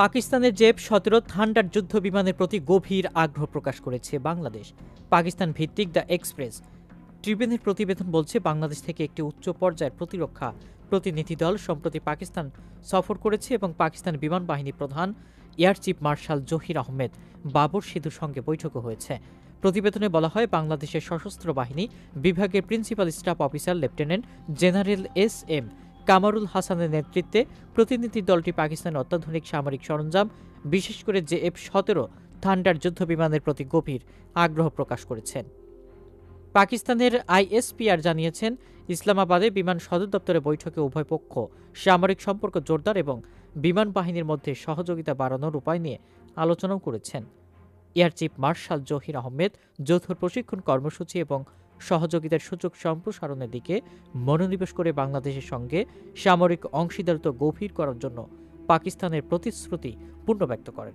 পাকিস্তানের জেফ-17 থান্ডার যুদ্ধ বিমানের প্রতি গভীর আগ্রহ প্রকাশ করেছে বাংলাদেশ। পাকিস্তান ভিত্তিক দ্য এক্সপ্রেস ট্রিবিউনের প্রতিবেদন বলছে, বাংলাদেশ থেকে একটি উচ্চ পর্যায়ের প্রতিরক্ষা প্রতিনিধি দল সম্প্রতি পাকিস্তান সফর করেছে এবং পাকিস্তান বিমান বাহিনী প্রধান air chief marshal Zaheer Ahmed Babar সিধুর সঙ্গে বৈঠকও হয়েছে। প্রতিবেদনে বলা হয়, বাংলাদেশের সশস্ত্র বাহিনী বিভাগের principal staff officer lieutenant general S M. Kamrul হাসানের নেতৃত্বে প্রতিনিধি দলটি পাকিস্তানের অত্যাধুনিক সামরিক সরঞ্জাম, বিশেষ করে জেএফ-17 থান্ডার যুদ্ধ বিমানের প্রতি গভীর আগ্রহ প্রকাশ করেছেন। পাকিস্তানের আইএসপিআর জানিয়েছেন, ইসলামাবাদে বিমান সদর দপ্তরে বৈঠকে উভয় পক্ষ সামরিক সম্পর্ক জোরদার এবং বিমান বাহিনীর মধ্যে সহযোগিতা বাড়ানোর উপায় নিয়ে আলোচনাও করেছেন। Air chief marshal Zaheer Ahmed যৌথ প্রশিক্ষণ কর্মসূচি এবং সহযোগিতার সুযোগ সম্প্রসারণের দিকে মনোনিবেশ করে বাংলাদেশের সঙ্গে সামরিক অংশীদারিত্ব গভীর করার জন্য পাকিস্তানের প্রতিশ্রুতি পুনর্ব্যক্ত করেন।